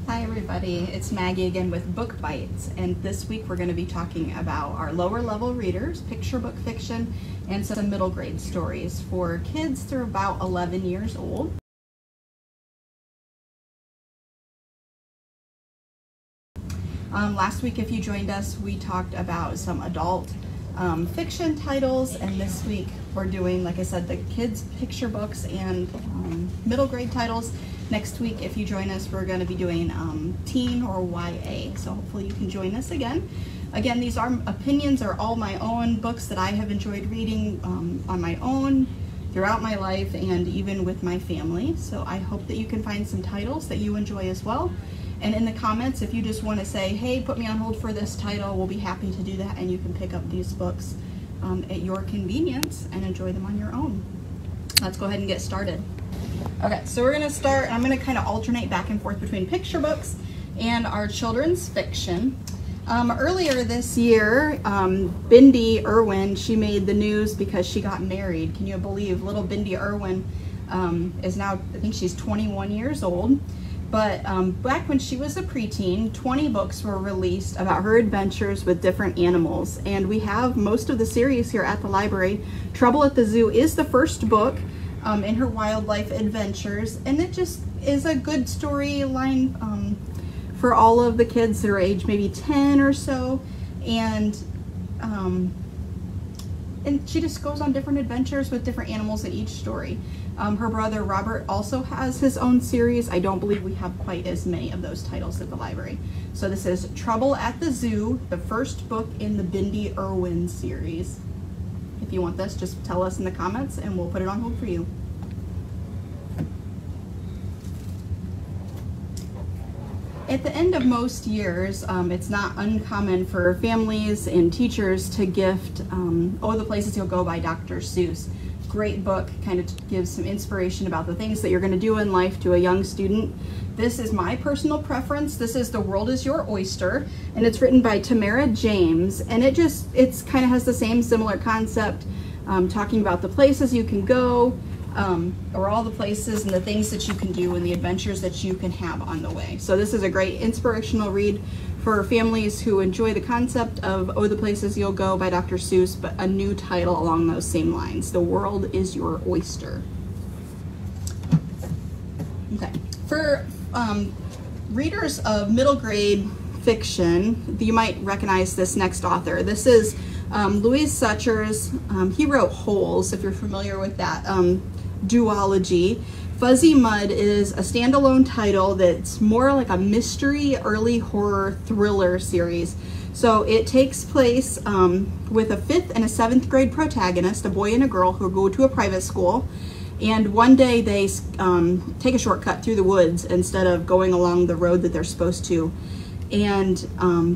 Hi everybody, it's Maggie again with Book Bites, and this week we're going to be talking about our lower level readers, picture book fiction, and some middle grade stories for kids through about 11 years old. Last week, if you joined us, we talked about some adult fiction titles, and this week we're doing, like I said, the kids picture books and middle grade titles. Next week, if you join us, we're going to be doing teen or YA, so hopefully you can join us again. Again, these opinions are all my own books that I have enjoyed reading on my own throughout my life and even with my family. So I hope that you can find some titles that you enjoy as well. And in the comments, if you just want to say, hey, put me on hold for this title, we'll be happy to do that, and you can pick up these books at your convenience and enjoy them on your own. Let's go ahead and get started. Okay, so we're going to start, I'm going to kind of alternate back and forth between picture books and our children's fiction. Earlier this year, Bindi Irwin, she made the news because she got married. Can you believe little Bindi Irwin is now, I think she's 21 years old. But back when she was a preteen, 20 books were released about her adventures with different animals. And we have most of the series here at the library. Trouble at the Zoo is the first book in her wildlife adventures. And it just is a good storyline for all of the kids that are age maybe 10 or so. And she just goes on different adventures with different animals in each story. Her brother Robert also has his own series. I don't believe we have quite as many of those titles at the library. So this is Trouble at the Zoo, the first book in the Bindi Irwin series. If you want this, just tell us in the comments and we'll put it on hold for you. At the end of most years, it's not uncommon for families and teachers to gift Oh, the Places You'll Go by Dr. Seuss. Great book, kind of gives some inspiration about the things that you're going to do in life to a young student. This is my personal preference. This is The World Is Your Oyster, and it's written by Tamara James, and it's kind of has the same similar concept, talking about the places you can go, or all the places and the things that you can do and the adventures that you can have on the way. So this is a great inspirational read for families who enjoy the concept of Oh, the Places You'll Go by Dr. Seuss, but a new title along those same lines. The World Is Your Oyster. Okay, for readers of middle grade fiction, you might recognize this next author. This is Louise Suchers. He wrote Holes, if you're familiar with that duology. Fuzzy Mud is a standalone title that's more like a mystery, early horror thriller series. So it takes place with a 5th and a 7th grade protagonist, a boy and a girl who go to a private school. And one day they take a shortcut through the woods instead of going along the road that they're supposed to. And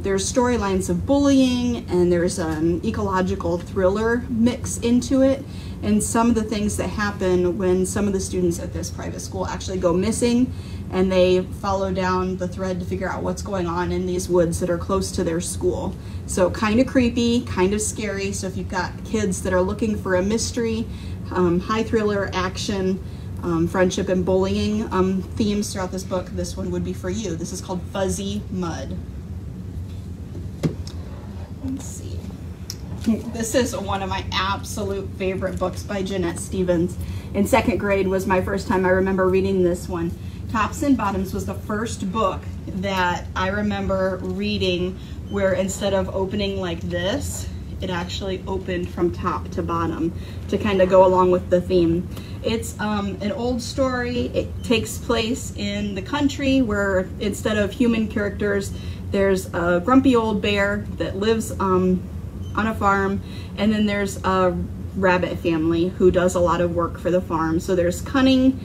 there's storylines of bullying, and there's an ecological thriller mix into it, and some of the things that happen when some of the students at this private school actually go missing, and they follow down the thread to figure out what's going on in these woods that are close to their school. So kind of creepy, kind of scary. So if you've got kids that are looking for a mystery, high thriller, action, friendship and bullying themes throughout this book, this one would be for you. This is called Fuzzy Mud. Let's see. This is one of my absolute favorite books by Jeanette Stevens. In 2nd grade was my first time I remember reading this one. Thompson Bottoms was the first book that I remember reading where instead of opening like this, it actually opened from top to bottom to kind of go along with the theme. It's an old story. It takes place in the country where instead of human characters, there's a grumpy old bear that lives on a farm, and then there's a rabbit family who does a lot of work for the farm. So there's cunning,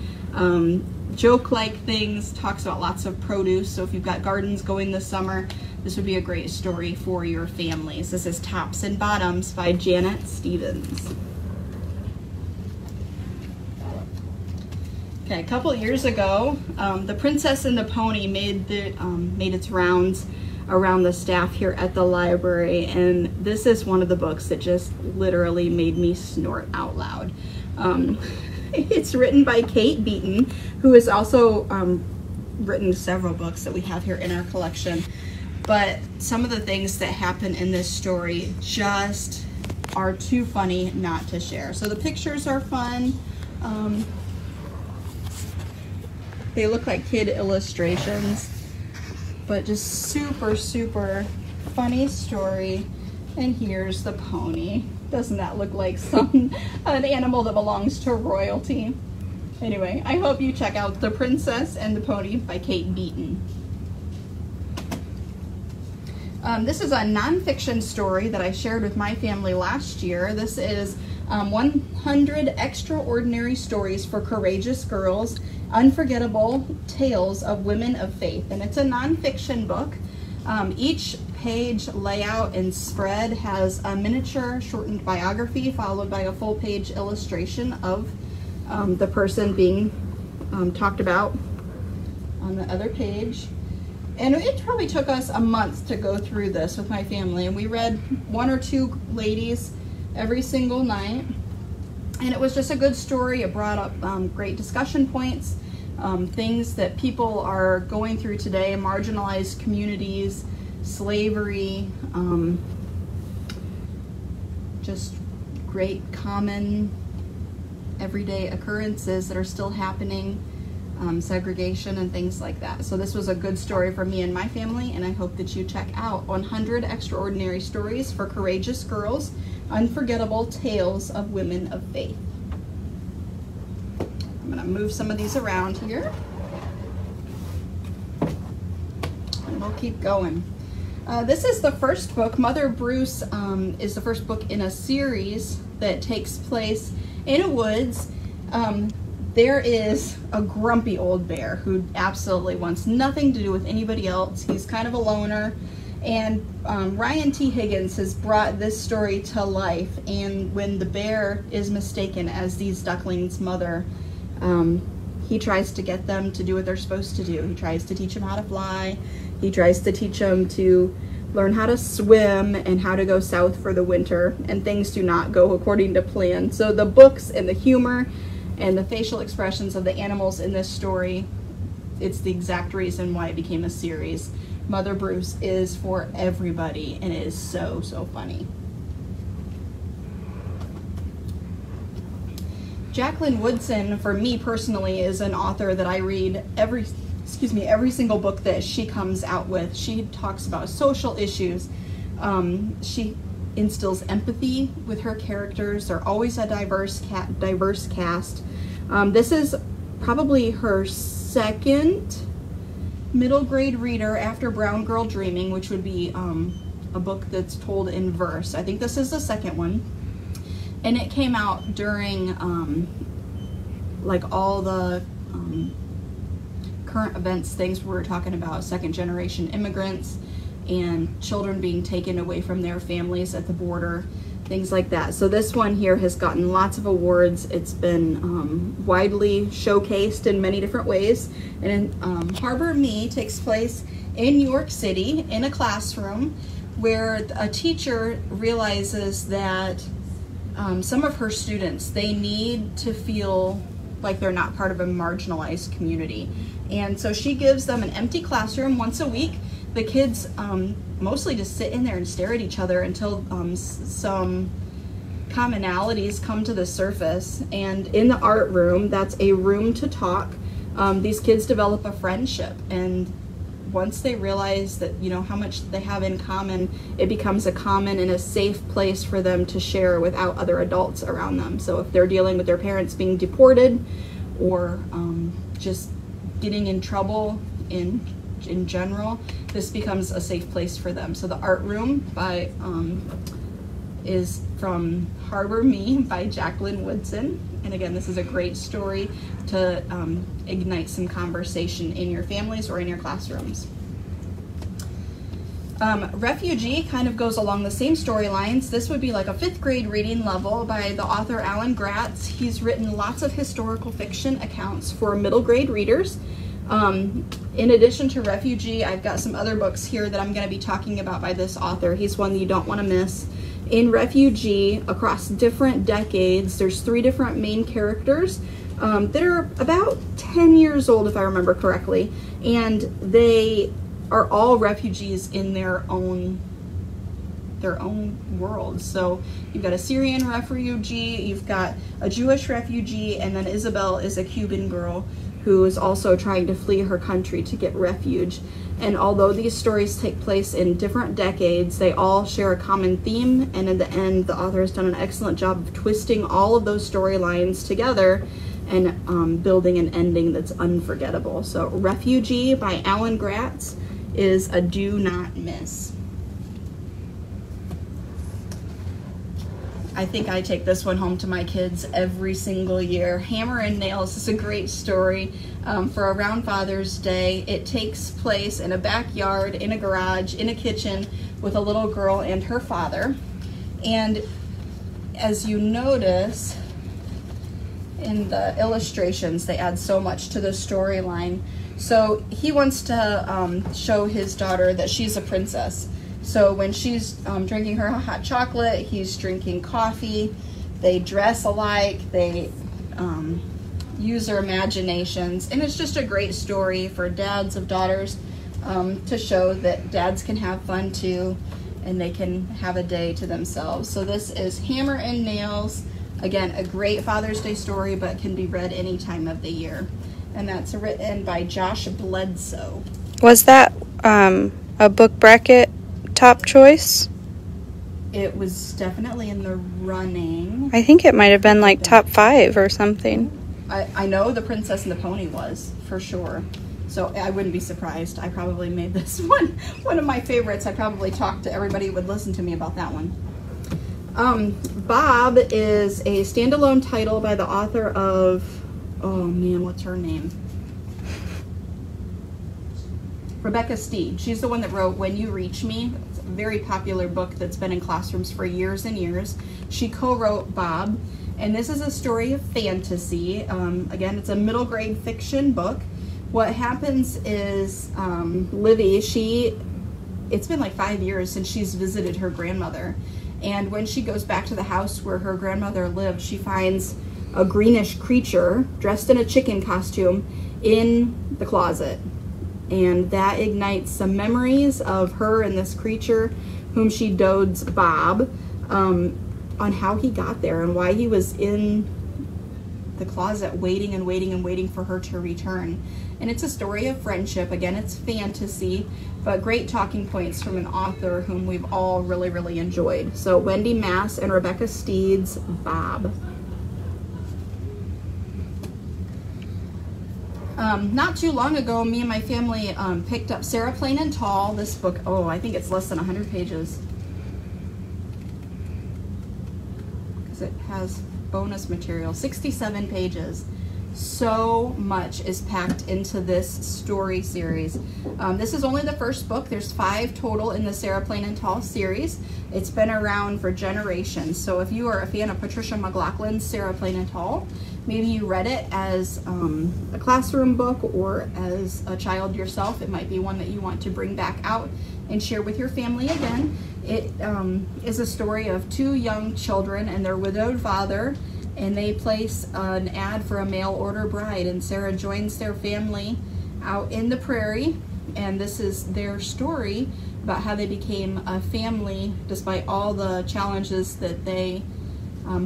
joke-like things, talks about lots of produce. So if you've got gardens going this summer, this would be a great story for your families. This is Thompson Bottoms by Janet Stevens. Okay, a couple years ago, The Princess and the Pony made its rounds around the staff here at the library, and this is one of the books that just literally made me snort out loud. It's written by Kate Beaton, who is also written several books that we have here in our collection, but some of the things that happen in this story just are too funny not to share. So the pictures are fun. They look like kid illustrations, but just super, super funny story. And here's the pony. Doesn't that look like an animal that belongs to royalty? Anyway, I hope you check out The Princess and the Pony by Kate Beaton. This is a nonfiction story that I shared with my family last year. This is 100 Extraordinary Stories for Courageous Girls, Unforgettable Tales of Women of Faith. And it's a nonfiction book. Each page layout and spread has a miniature shortened biography followed by a full page illustration of the person being talked about on the other page. And it probably took us a month to go through this with my family, and we read one or two ladies every single night, and it was just a good story. It brought up great discussion points, things that people are going through today, marginalized communities, slavery, just great common everyday occurrences that are still happening, segregation and things like that. So this was a good story for me and my family, and I hope that you check out 100 Extraordinary Stories for Courageous Girls, Unforgettable Tales of Women of Faith. I'm going to move some of these around here, and we'll keep going. This is the first book. Mother Bruce is the first book in a series that takes place in a woods. There is a grumpy old bear who absolutely wants nothing to do with anybody else. He's kind of a loner. And Ryan T. Higgins has brought this story to life. And when the bear is mistaken as these ducklings' mother, he tries to get them to do what they're supposed to do. He tries to teach them how to fly. He tries to teach them to learn how to swim and how to go south for the winter. And things do not go according to plan. So the books and the humor and the facial expressions of the animals in this story, it's the exact reason why it became a series. Mother Bruce is for everybody, and it is so, so funny. Jacqueline Woodson, for me personally, is an author that I read every single book that she comes out with. She talks about social issues. She instills empathy with her characters. They're always a diverse cast. This is probably her second middle grade reader after Brown Girl Dreaming, which would be a book that's told in verse. I think this is the second one. And it came out during like all the current events, things we were talking about, second generation immigrants and children being taken away from their families at the border, things like that. So this one here has gotten lots of awards. It's been widely showcased in many different ways. And Harbor Me takes place in New York City in a classroom where a teacher realizes that some of her students, they need to feel like they're not part of a marginalized community. And so she gives them an empty classroom once a week. The kids mostly just sit in there and stare at each other until some commonalities come to the surface. And in the art room, that's a room to talk, these kids develop a friendship. And once they realize that, you know, how much they have in common, it becomes a common and a safe place for them to share without other adults around them. So if they're dealing with their parents being deported or just getting in trouble in general, this becomes a safe place for them. So the art room by is from Harbor Me by Jacqueline Woodson. And again, this is a great story to ignite some conversation in your families or in your classrooms. Refugee kind of goes along the same storylines. This would be like a 5th grade reading level by the author Alan Gratz. He's written lots of historical fiction accounts for middle grade readers. In addition to Refugee, I've got some other books here that I'm going to be talking about by this author. He's one that you don't want to miss. In Refugee, across different decades, there's 3 different main characters that are about 10 years old, if I remember correctly, and they are all refugees in their own world. So you've got a Syrian refugee, you've got a Jewish refugee, and then Isabel is a Cuban girl who is also trying to flee her country to get refuge. And although these stories take place in different decades, they all share a common theme, and in the end, the author has done an excellent job of twisting all of those storylines together and building an ending that's unforgettable. So Refugee by Alan Gratz is a do not miss. I think I take this one home to my kids every single year. Hammer and Nails is a great story for around Father's Day. It takes place in a backyard, in a garage, in a kitchen with a little girl and her father. And as you notice in the illustrations, they add so much to the storyline. So he wants to show his daughter that she's a princess. So when she's drinking her hot chocolate, he's drinking coffee. They dress alike. They use their imaginations. And it's just a great story for dads of daughters to show that dads can have fun too, and they can have a day to themselves. So this is Hammer and Nails. Again, a great Father's Day story, but can be read any time of the year. And that's written by Josh Bledsoe. Was that a book bracket top choice? It was definitely in the running. I think it might have been like top 5 or something. I know The Princess and the Pony was, for sure. So I wouldn't be surprised. I probably made this one of my favorites. I probably talked to everybody who would listen to me about that one. Bob is a standalone title by the author of, oh man, what's her name? Rebecca Steed. She's the one that wrote When You Reach Me. It's a very popular book that's been in classrooms for years and years. She co-wrote Bob, and this is a story of fantasy. Again, it's a middle grade fiction book. What happens is Livy, it's been like 5 years since she's visited her grandmother, and when she goes back to the house where her grandmother lived, she finds a greenish creature dressed in a chicken costume in the closet. And that ignites some memories of her and this creature, whom she dotes Bob, on how he got there and why he was in the closet waiting and waiting and waiting for her to return. And it's a story of friendship. Again, it's fantasy, but great talking points from an author whom we've all really, really enjoyed. So Wendy Mass and Rebecca Steed's Bob. Not too long ago, me and my family picked up Sarah Plain and Tall. This book, oh, I think it's less than 100 pages. Because it has bonus material, 67 pages. So much is packed into this story series. This is only the first book. There's 5 total in the Sarah Plain and Tall series. It's been around for generations. So if you are a fan of Patricia McLaughlin's Sarah Plain and Tall, maybe you read it as a classroom book or as a child yourself, it might be one that you want to bring back out and share with your family again. It is a story of 2 young children and their widowed father, and they place an ad for a mail order bride, and Sarah joins their family out in the prairie, and this is their story about how they became a family despite all the challenges that they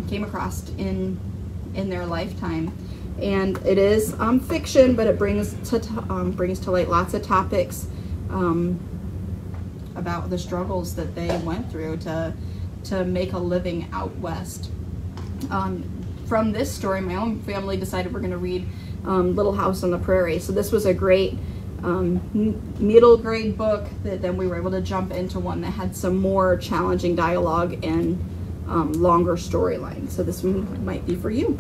came across in their lifetime. And it is fiction, but it brings to light lots of topics about the struggles that they went through to make a living out west. From this story, my own family decided we're going to read Little House on the Prairie. So this was a great middle grade book that then we were able to jump into one that had some more challenging dialogue and longer storyline. So this one might be for you.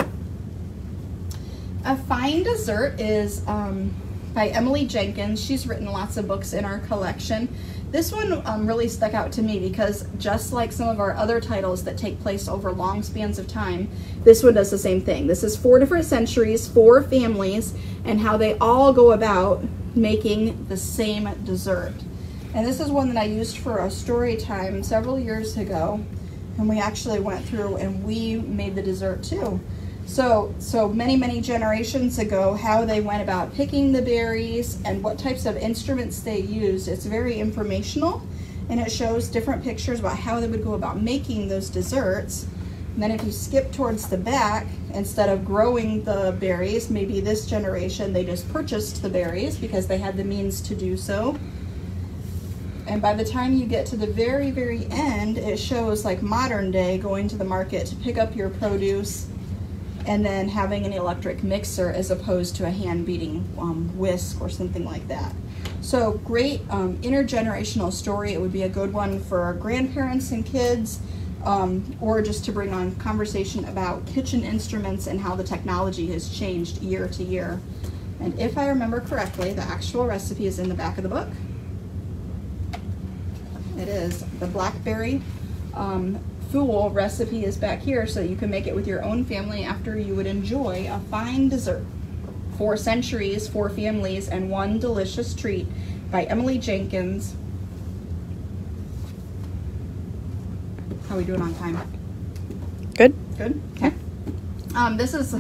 A Fine Dessert is by Emily Jenkins. She's written lots of books in our collection. This one really stuck out to me because just like some of our other titles that take place over long spans of time, this one does the same thing. This is 4 different centuries, 4 families, and how they all go about making the same dessert. And this is one that I used for a story time several years ago, and we actually went through and we made the dessert too. So many generations ago, how they went about picking the berries and what types of instruments they used. It's very informational, and it shows different pictures about how they would go about making those desserts. And then if you skip towards the back, instead of growing the berries, maybe this generation, they just purchased the berries because they had the means to do so. And by the time you get to the very end, it shows like modern day going to the market to pick up your produce and then having an electric mixer as opposed to a hand beating whisk or something like that. So great intergenerational story. It would be a good one for grandparents and kids, or just to bring on conversation about kitchen instruments and how the technology has changed year to year. And if I remember correctly, the actual recipe is in the back of the book. It is. The blackberry fool recipe is back here, so you can make it with your own family after you would enjoy a fine dessert. 4 centuries, 4 families, and 1 delicious treat by Emily Jenkins. How are we doing on time? Good. Good? Okay. This is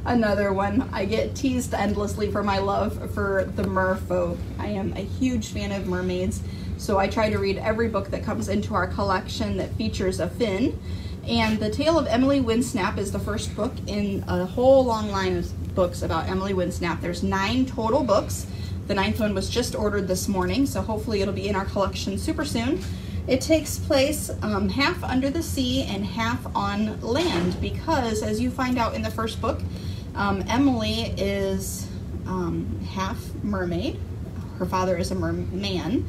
another one. I get teased endlessly for my love for the merfolk. I am a huge fan of mermaids, so I try to read every book that comes into our collection that features a fin. And The Tale of Emily Windsnap is the first book in a whole long line of books about Emily Windsnap. There's 9 total books. The 9th one was just ordered this morning, so hopefully it'll be in our collection super soon. It takes place half under the sea and half on land because, as you find out in the first book, Emily is half mermaid. Her father is a merman,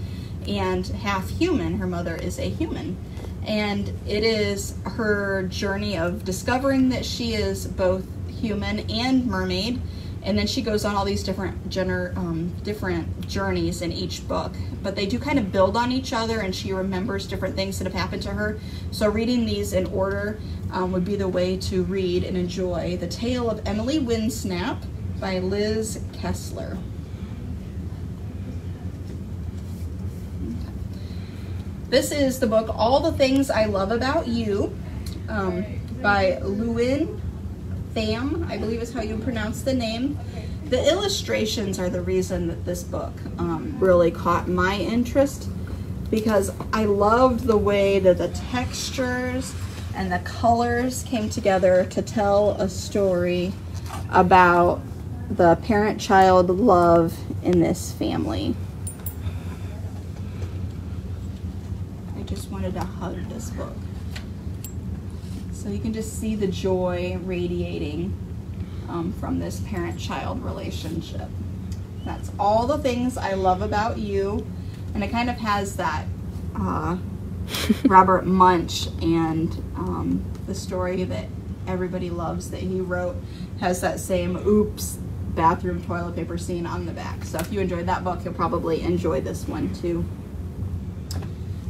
and half human. Her mother is a human. And it is her journey of discovering that she is both human and mermaid, and then she goes on all these different journeys in each book, but they do kind of build on each other, and she remembers different things that have happened to her. So reading these in order would be the way to read and enjoy The Tale of Emily Windsnap by Liz Kessler. This is the book All the Things I Love About You by Lewin Tham, I believe is how you pronounce the name. The illustrations are the reason that this book really caught my interest, because I loved the way that the textures and the colors came together to tell a story about the parent-child love in this family. I just wanted to hug this book. So you can just see the joy radiating from this parent-child relationship. That's All the Things I Love About You. And it kind of has that Robert Munch and the story that everybody loves that he wrote has that same oops bathroom toilet paper scene on the back. So if you enjoyed that book, you'll probably enjoy this one too.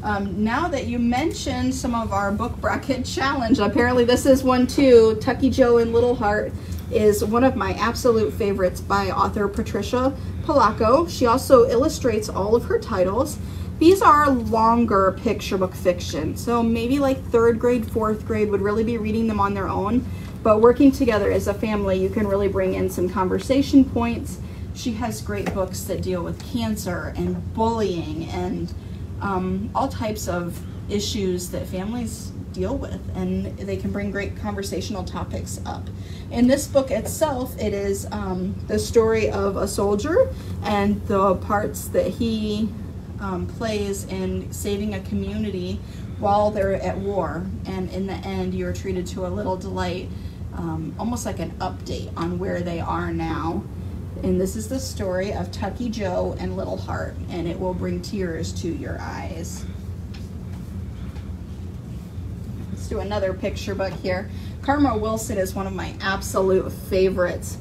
Now that you mentioned some of our book bracket challenge, apparently this is one too. Tucky, Joe, and Little Heart is one of my absolute favorites by author Patricia Polacco. She also illustrates all of her titles. These are longer picture book fiction, so maybe like 3rd grade, 4th grade would really be reading them on their own, but working together as a family, you can really bring in some conversation points. She has great books that deal with cancer and bullying and all types of issues that families deal with, and they can bring great conversational topics up. In this book itself, it is the story of a soldier and the parts that he plays in saving a community while they're at war, and in the end you're treated to a little delight, almost like an update on where they are now. And this is the story of Tucky, Joe, and Little Heart, and it will bring tears to your eyes. Let's do another picture book here. Karma Wilson is one of my absolute favorites.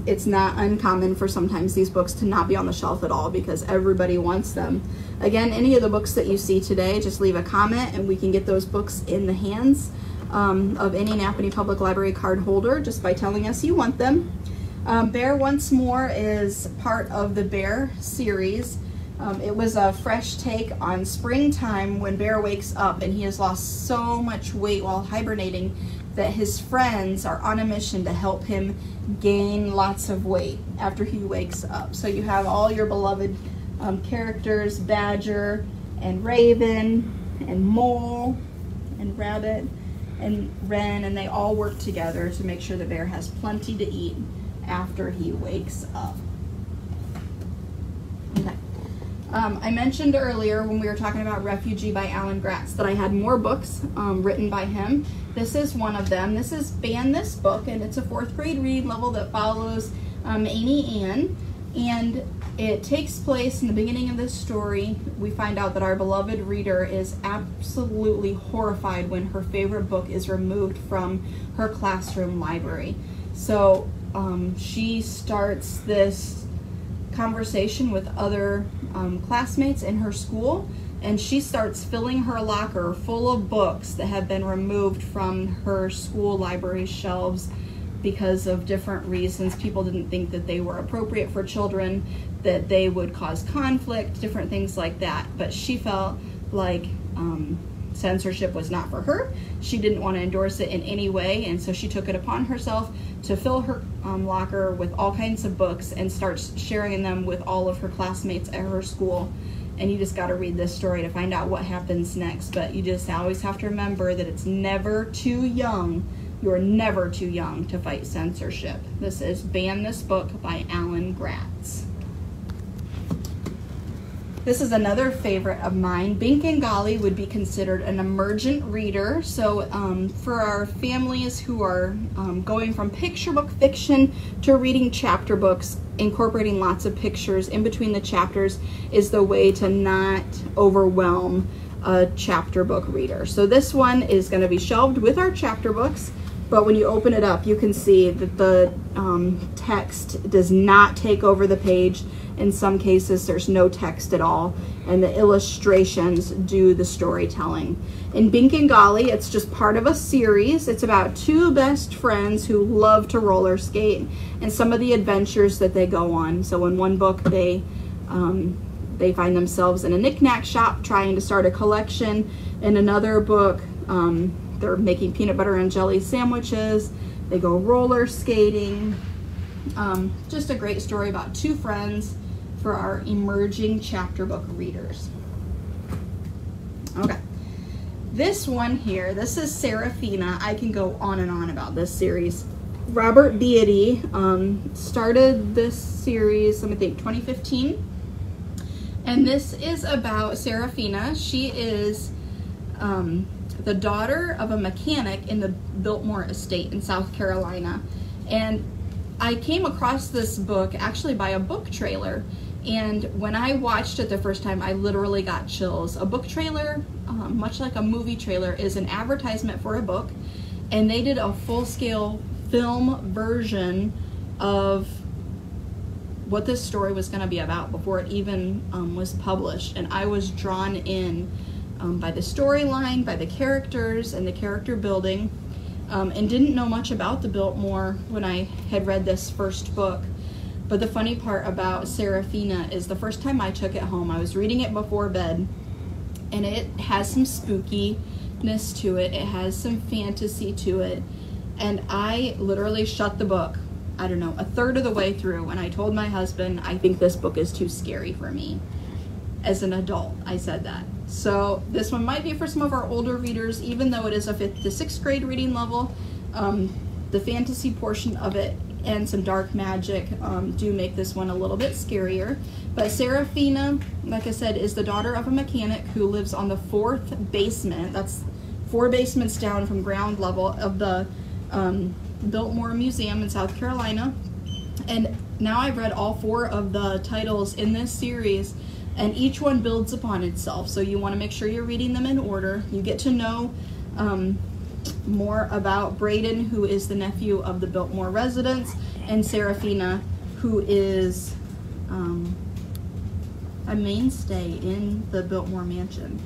It's not uncommon for sometimes these books to not be on the shelf at all because everybody wants them. Again, any of the books that you see today, just leave a comment and we can get those books in the hands of any Napanee Public Library card holder just by telling us you want them. Bear Once More is part of the Bear series. It was a fresh take on springtime when Bear wakes up and he has lost so much weight while hibernating that his friends are on a mission to help him gain lots of weight after he wakes up. So you have all your beloved characters, Badger and Raven and Mole and Rabbit and Wren, and they all work together to make sure the bear has plenty to eat after he wakes up. Okay. I mentioned earlier when we were talking about Refugee by Alan Gratz that I had more books written by him. This is one of them. This is Ban This Book, and it's a 4th grade reading level that follows Amy Ann. And it takes place in the beginning of this story. We find out that our beloved reader is absolutely horrified when her favorite book is removed from her classroom library. So she starts this conversation with other classmates in her school, and she starts filling her locker full of books that have been removed from her school library shelves because of different reasons. People didn't think that they were appropriate for children, that they would cause conflict, different things like that. But she felt like censorship was not for her. She didn't want to endorse it in any way, and so she took it upon herself to fill her locker with all kinds of books and starts sharing them with all of her classmates at her school. And you just got to read this story to find out what happens next. But you just always have to remember that it's never too young. You're never too young to fight censorship. This is Ban This Book by Alan Gratz. This is another favorite of mine. Bink and Golly would be considered an emergent reader. So for our families who are going from picture book fiction to reading chapter books, incorporating lots of pictures in between the chapters is the way to not overwhelm a chapter book reader. So this one is going to be shelved with our chapter books, but when you open it up, you can see that the text does not take over the page. In some cases, there's no text at all, and the illustrations do the storytelling. In Bink and Golly, it's just part of a series. It's about 2 best friends who love to roller skate and some of the adventures that they go on. So in one book, they find themselves in a knick-knack shop trying to start a collection. In another book, they're making peanut butter and jelly sandwiches. They go roller skating. Just a great story about 2 friends for our emerging chapter book readers. Okay, this one here, this is Seraphina. I can go on and on about this series. Robert Beatty started this series, let me think, 2015. And this is about Seraphina. She is the daughter of a mechanic in the Biltmore estate in South Carolina. And I came across this book actually by a book trailer, and when I watched it the first time, I literally got chills. A book trailer, much like a movie trailer, is an advertisement for a book, and they did a full-scale film version of what this story was going to be about before it even was published, and I was drawn in by the storyline, by the characters, and the character building. And didn't know much about the Biltmore when I had read this first book. But the funny part about Seraphina is the first time I took it home, I was reading it before bed, and it has some spookiness to it. It has some fantasy to it. And I literally shut the book, I don't know, a third of the way through, and I told my husband, I think this book is too scary for me. As an adult, I said that. So this one might be for some of our older readers, even though it is a 5th to 6th grade reading level. The fantasy portion of it and some dark magic do make this one a little bit scarier. But Seraphina, like I said, is the daughter of a mechanic who lives on the 4th basement. That's 4 basements down from ground level of the Biltmore Museum in South Carolina. And now I've read all 4 of the titles in this series, and each one builds upon itself. So you want to make sure you're reading them in order. You get to know more about Braden, who is the nephew of the Biltmore residents, and Seraphina, who is a mainstay in the Biltmore mansion.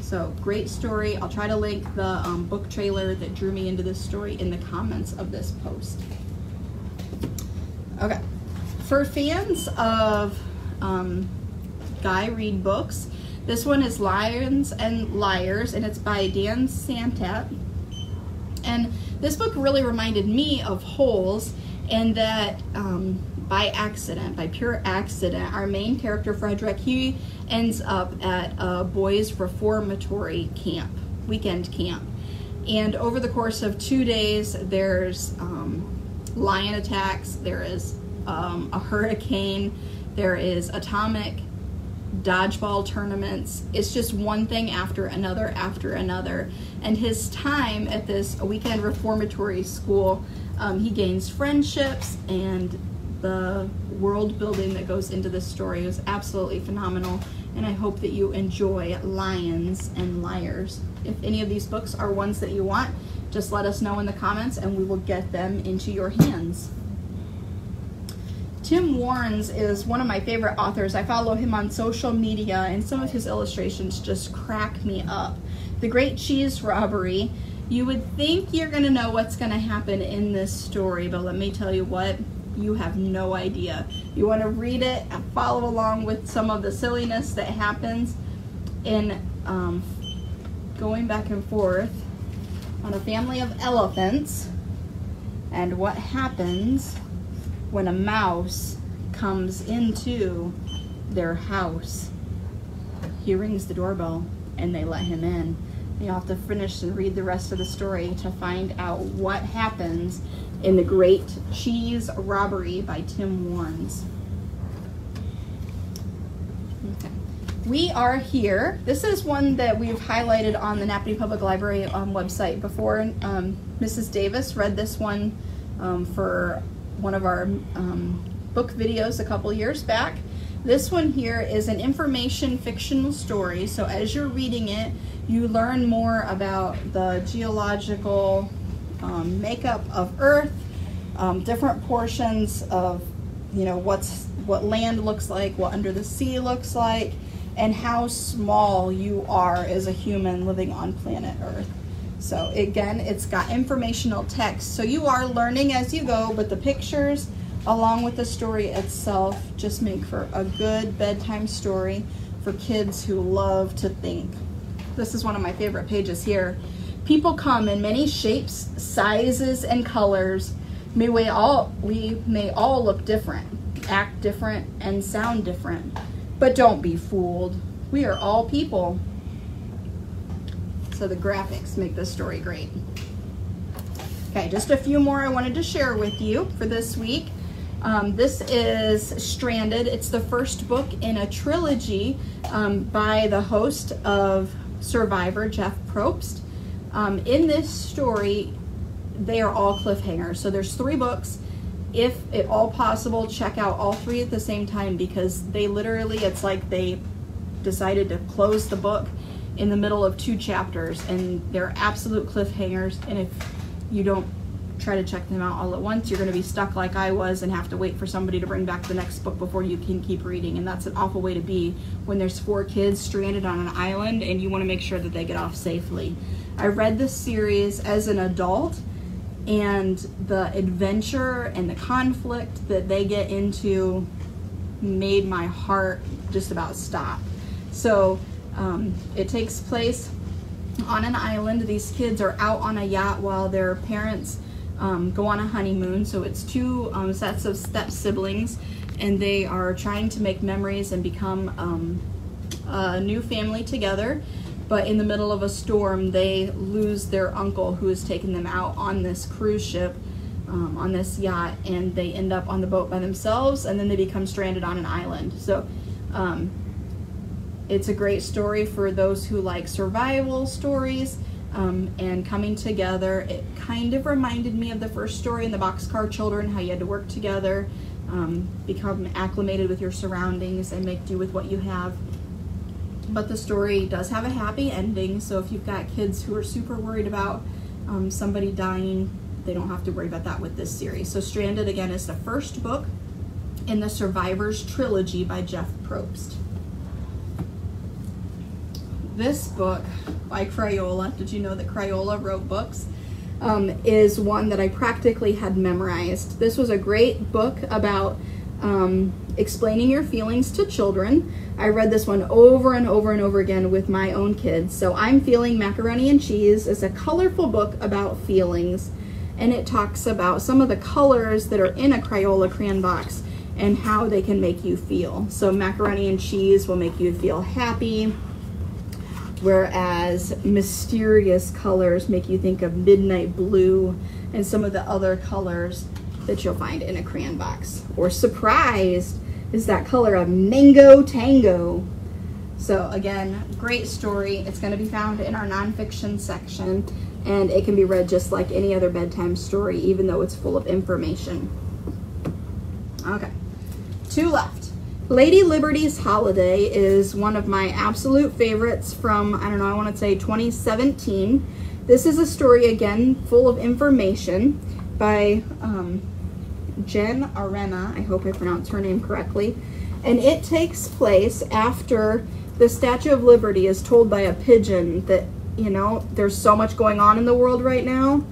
So great story. I'll try to link the book trailer that drew me into this story in the comments of this post. Okay, for fans of Guy Reed books, this one is Lions and Liars, and it's by Dan Santat. And this book really reminded me of Holes, and that by accident, by pure accident, our main character, Frederick, he ends up at a boys' reformatory camp, weekend camp. And over the course of 2 days, there's lion attacks, there is a hurricane, there is atomic dodgeball tournaments. It's just one thing after another after another. And his time at this weekend reformatory school, he gains friendships, and the world building that goes into this story is absolutely phenomenal. And I hope that you enjoy Lions and Liars. If any of these books are ones that you want, just let us know in the comments and we will get them into your hands. Tim Warnes is one of my favorite authors. I follow him on social media, and some of his illustrations just crack me up. The Great Cheese Robbery. You would think you're going to know what's going to happen in this story, but let me tell you what, you have no idea. You want to read it and follow along with some of the silliness that happens in going back and forth on a family of elephants, and what happens when a mouse comes into their house. He rings the doorbell and they let him in. You'll have to finish and read the rest of the story to find out what happens in The Great Cheese Robbery by Tim Warnes. Okay. We are here. This is one that we've highlighted on the Nappanee Public Library website before. Mrs. Davis read this one for one of our book videos a couple years back. This one here is an information fictional story, so as you're reading it, you learn more about the geological makeup of Earth, different portions of, you know, what land looks like, what under the sea looks like, and how small you are as a human living on planet Earth. So again, it's got informational text, so you are learning as you go, but the pictures along with the story itself just make for a good bedtime story for kids who love to think. This is one of my favorite pages here. People come in many shapes, sizes, and colors. We may all look different, act different, and sound different. But don't be fooled. We are all people. So the graphics make this story great. Okay, just a few more I wanted to share with you for this week. This is Stranded. It's the first book in a trilogy by the host of Survivor, Jeff Probst. In this story, they are all cliffhangers. So there's 3 books. If at all possible, check out all 3 at the same time, because they literally, it's like they decided to close the book in the middle of 2 chapters, and they're absolute cliffhangers. And if you don't try to check them out all at once, you're going to be stuck like I was and have to wait for somebody to bring back the next book before you can keep reading. And that's an awful way to be when there's 4 kids stranded on an island and you want to make sure that they get off safely. I read this series as an adult, and the adventure and the conflict that they get into made my heart just about stop. So it takes place on an island. These kids are out on a yacht while their parents go on a honeymoon. So it's 2 sets of step siblings, and they are trying to make memories and become a new family together. But in the middle of a storm, they lose their uncle who has taken them out on this cruise ship, on this yacht, and they end up on the boat by themselves, and then they become stranded on an island. So it's a great story for those who like survival stories and coming together. It kind of reminded me of the first story in the Boxcar Children, how you had to work together, become acclimated with your surroundings, and make do with what you have. But the story does have a happy ending, so if you've got kids who are super worried about somebody dying, they don't have to worry about that with this series. So Stranded, again, is the first book in the Survivors trilogy by Jeff Probst. This book by Crayola, did you know that Crayola wrote books? Is one that I practically had memorized. This was a great book about Explaining Your Feelings to Children. I read this one over and over and over again with my own kids. So I'm Feeling Macaroni and Cheese is a colorful book about feelings, and it talks about some of the colors that are in a Crayola crayon box and how they can make you feel. So macaroni and cheese will make you feel happy, whereas mysterious colors make you think of midnight blue and some of the other colors that you'll find in a crayon box. Or surprised is that color of Mango Tango. So again, great story. It's going to be found in our nonfiction section, and it can be read just like any other bedtime story, even though it's full of information. Okay, 2 left. Lady Liberty's Holiday is one of my absolute favorites from, I don't know, I want to say 2017. This is a story, again, full of information by Jen Arena. I hope I pronounced her name correctly. And it takes place after the Statue of Liberty is told by a pigeon that, you know, there's so much going on in the world right now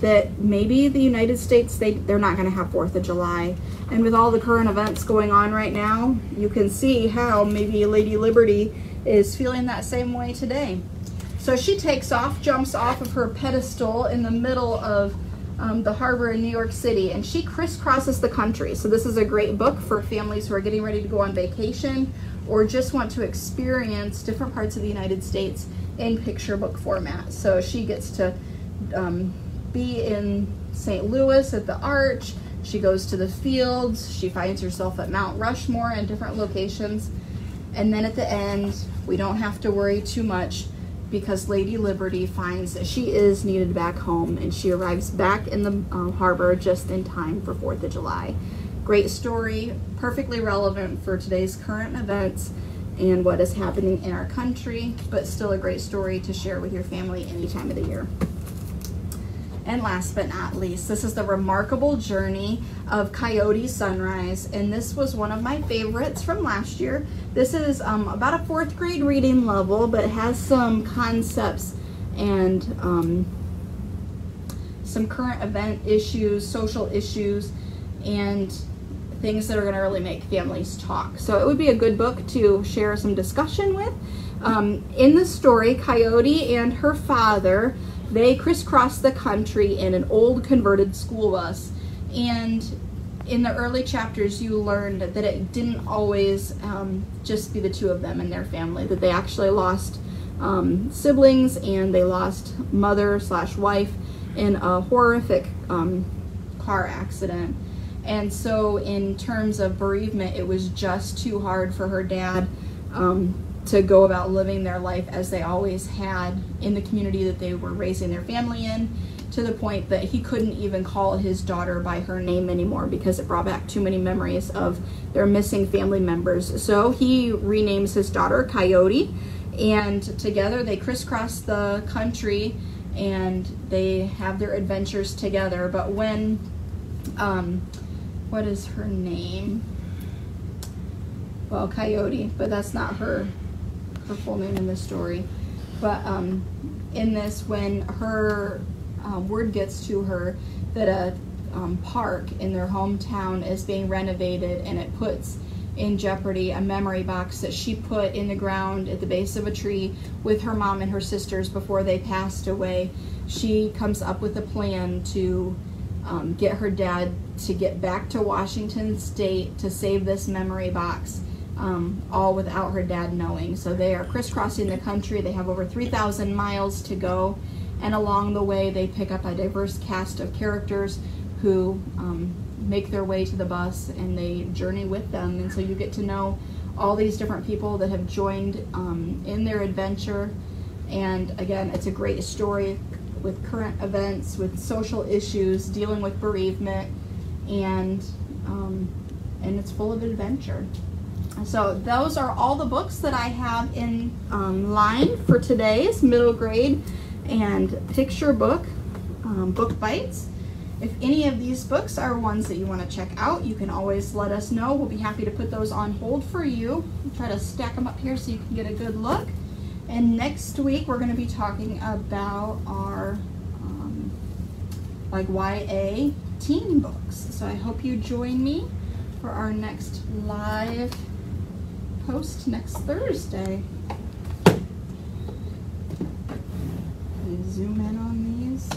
that maybe the United States, they're not going to have 4th of July. And with all the current events going on right now, you can see how maybe Lady Liberty is feeling that same way today. So she takes off, jumps off of her pedestal in the middle of the harbor in New York City, and she crisscrosses the country. So this is a great book for families who are getting ready to go on vacation or just want to experience different parts of the United States in picture book format. So she gets to be in St. Louis at the Arch. She goes to the fields. She finds herself at Mount Rushmore and different locations. And then at the end, we don't have to worry too much because Lady Liberty finds that she is needed back home, and she arrives back in the harbor just in time for 4th of July. Great story, perfectly relevant for today's current events and what is happening in our country, but still a great story to share with your family any time of the year. And last but not least, this is The Remarkable Journey of Coyote Sunrise, and this was one of my favorites from last year. This is about a 4th grade reading level, but it has some concepts and some current event issues, social issues, and things that are going to really make families talk. So it would be a good book to share some discussion with. In the story, Coyote and her father, they crisscross the country in an old converted school bus, and in the early chapters you learned that it didn't always just be the 2 of them and their family, that they actually lost siblings, and they lost mother/wife in a horrific car accident. And so in terms of bereavement, it was just too hard for her dad to go about living their life as they always had in the community that they were raising their family in, to the point that he couldn't even call his daughter by her name anymore because it brought back too many memories of their missing family members. So he renames his daughter Coyote, and together they crisscross the country and they have their adventures together. But when, what is her name? Well, Coyote, but that's not her full name in this story. But in this, when her word gets to her that a park in their hometown is being renovated, and it puts in jeopardy a memory box that she put in the ground at the base of a tree with her mom and her sisters before they passed away, she comes up with a plan to get her dad to get back to Washington State to save this memory box, all without her dad knowing. So they are crisscrossing the country. They have over 3,000 miles to go, and along the way they pick up a diverse cast of characters who make their way to the bus, and they journey with them. And so you get to know all these different people that have joined in their adventure. And again, it's a great story with current events, with social issues, dealing with bereavement, and it's full of adventure. So those are all the books that I have in line for today's middle grade and picture book book bites. If any of these books are ones that you want to check out, you can always let us know. We'll be happy to put those on hold for you. We'll try to stack them up here so you can get a good look. And next week we're going to be talking about our like YA teen books. So I hope you join me for our next live post next Thursday. Let me zoom in on these.